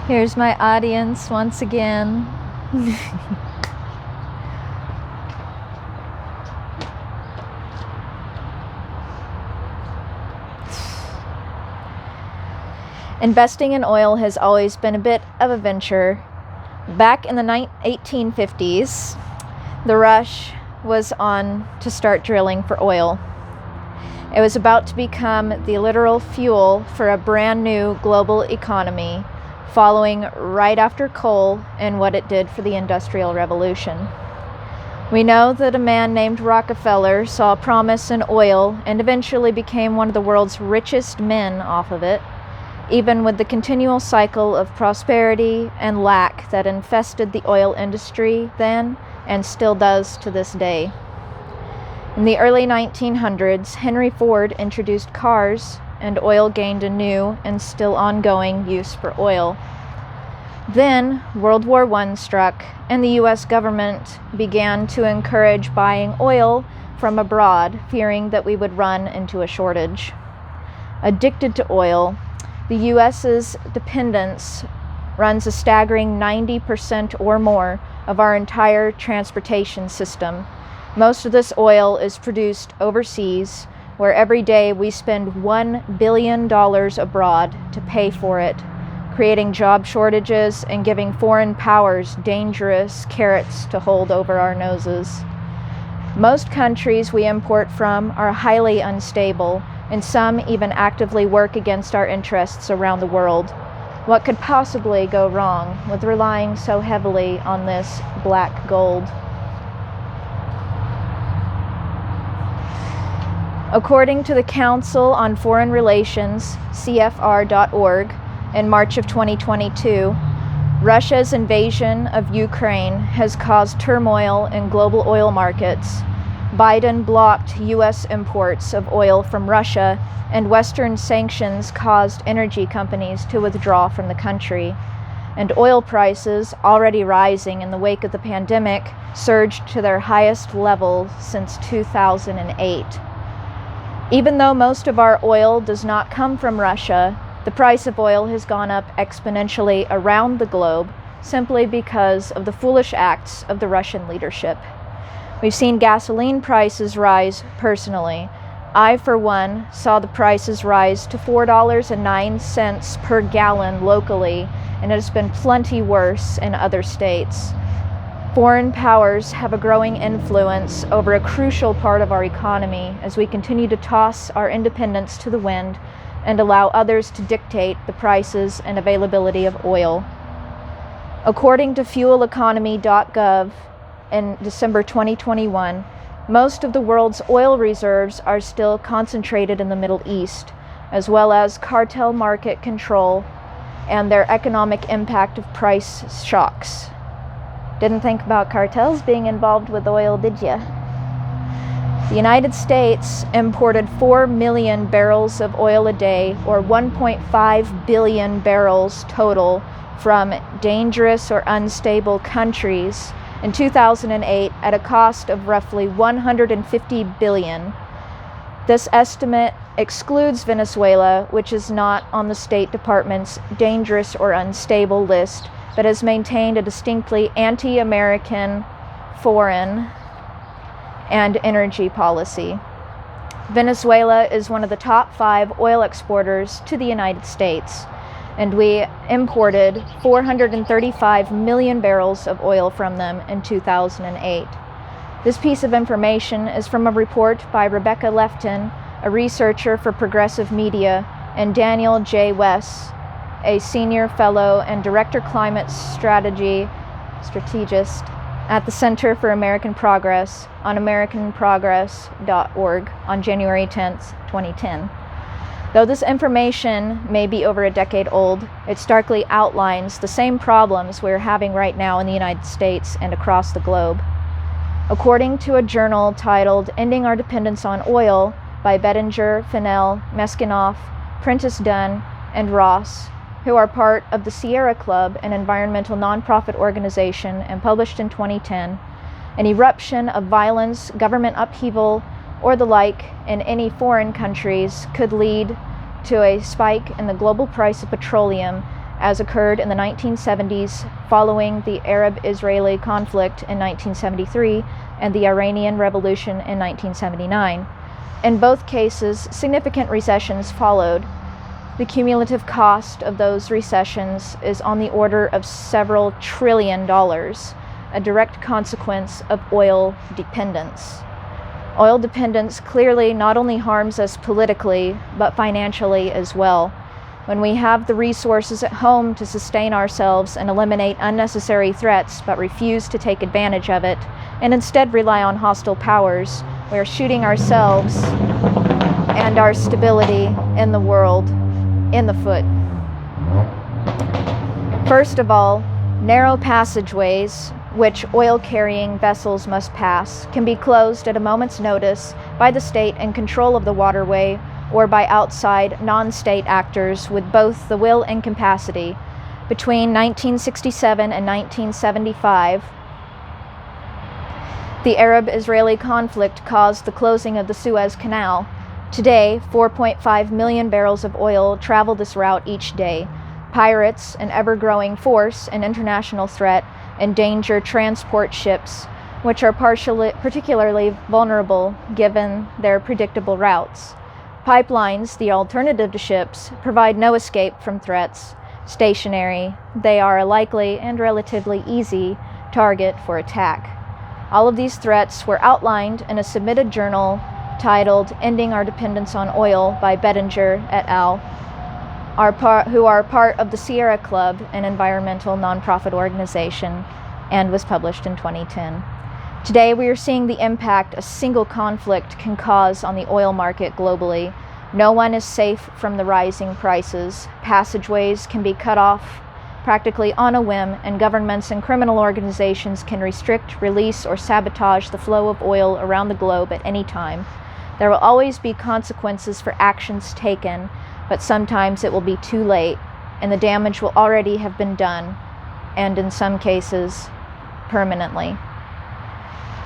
Here's my audience once again. Investing in oil has always been a bit of a venture. Back in the 1850s, the rush was on to start drilling for oil. It was about to become the literal fuel for a brand new global economy, following right after coal and what it did for the Industrial Revolution. We know that a man named Rockefeller saw promise in oil and eventually became one of the world's richest men off of it, even with the continual cycle of prosperity and lack that infested the oil industry then and still does to this day. In the early 1900s, Henry Ford introduced cars, and oil gained a new and still ongoing use for oil. Then World War I struck, and the U.S. government began to encourage buying oil from abroad, fearing that we would run into a shortage. Addicted to oil, the U.S.'s dependence runs a staggering 90% or more of our entire transportation system. Most of this oil is produced overseas, where every day we spend $1 billion abroad to pay for it, creating job shortages and giving foreign powers dangerous carrots to hold over our noses. Most countries we import from are highly unstable, and some even actively work against our interests around the world. What could possibly go wrong with relying so heavily on this black gold? According to the Council on Foreign Relations, CFR.org, in March of 2022, Russia's invasion of Ukraine has caused turmoil in global oil markets. Biden blocked U.S. imports of oil from Russia, and Western sanctions caused energy companies to withdraw from the country. And oil prices, already rising in the wake of the pandemic, surged to their highest level since 2008. Even though most of our oil does not come from Russia, the price of oil has gone up exponentially around the globe simply because of the foolish acts of the Russian leadership. We've seen gasoline prices rise personally. I, for one, saw the prices rise to $4.09 per gallon locally, and it has been plenty worse in other states. Foreign powers have a growing influence over a crucial part of our economy as we continue to toss our independence to the wind and allow others to dictate the prices and availability of oil. According to fueleconomy.gov, in December 2021, most of the world's oil reserves are still concentrated in the Middle East, as well as cartel market control and their economic impact of price shocks. Didn't think about cartels being involved with oil, did you? The United States imported 4 million barrels of oil a day, or 1.5 billion barrels total, from dangerous or unstable countries in 2008 at a cost of roughly $150 billion. This estimate excludes Venezuela, which is not on the State Department's dangerous or unstable list, but has maintained a distinctly anti-American foreign and energy policy. Venezuela is one of the top 5 oil exporters to the United States, and we imported 435 million barrels of oil from them in 2008. This piece of information is from a report by Rebecca Lefton, a researcher for Progressive Media, and Daniel J. Wess, a senior fellow and director climate strategist at the Center for American Progress on americanprogress.org on January 10th, 2010. Though this information may be over a decade old, it starkly outlines the same problems we're having right now in the United States and across the globe. According to a journal titled Ending Our Dependence on Oil by Bettinger, Fennell, Meskinoff, Prentice Dunn, and Ross, who are part of the Sierra Club, an environmental nonprofit organization, and published in 2010, an eruption of violence, government upheaval, or the like in any foreign countries could lead to a spike in the global price of petroleum as occurred in the 1970s following the Arab-Israeli conflict in 1973 and the Iranian Revolution in 1979. In both cases, significant recessions followed. The cumulative cost of those recessions is on the order of several $1 trillion, a direct consequence of oil dependence. Oil dependence clearly not only harms us politically, but financially as well. When we have the resources at home to sustain ourselves and eliminate unnecessary threats, but refuse to take advantage of it, and instead rely on hostile powers, we are shooting ourselves and our stability in the world in the foot. First of all, narrow passageways, which oil-carrying vessels must pass, can be closed at a moment's notice by the state in control of the waterway or by outside non-state actors with both the will and capacity. Between 1967 and 1975, the Arab-Israeli conflict caused the closing of the Suez Canal. Today, 4.5 million barrels of oil travel this route each day. Pirates, an ever-growing force and international threat, endanger transport ships, which are particularly vulnerable given their predictable routes. Pipelines, the alternative to ships, provide no escape from threats. Stationary, they are a likely and relatively easy target for attack. All of these threats were outlined in a submitted journal titled Ending Our Dependence on Oil by Bettinger et al., who are part of the Sierra Club, an environmental nonprofit organization, and was published in 2010. Today, we are seeing the impact a single conflict can cause on the oil market globally. No one is safe from the rising prices. Passageways can be cut off practically on a whim, and governments and criminal organizations can restrict, release, or sabotage the flow of oil around the globe at any time. There will always be consequences for actions taken, but sometimes it will be too late, and the damage will already have been done, and in some cases, permanently.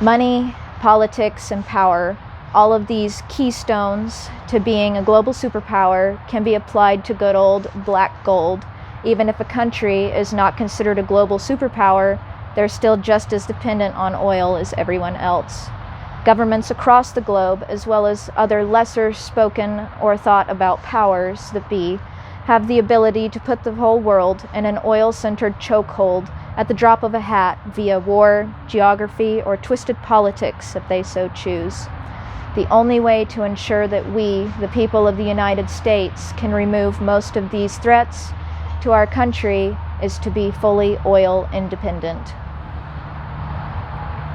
Money, politics, and power, all of these keystones to being a global superpower, can be applied to good old black gold. Even if a country is not considered a global superpower, they're still just as dependent on oil as everyone else. Governments across the globe, as well as other lesser spoken or thought about powers that be, have the ability to put the whole world in an oil-centered chokehold at the drop of a hat via war, geography, or twisted politics if they so choose. The only way to ensure that we, the people of the United States, can remove most of these threats to our country is to be fully oil independent.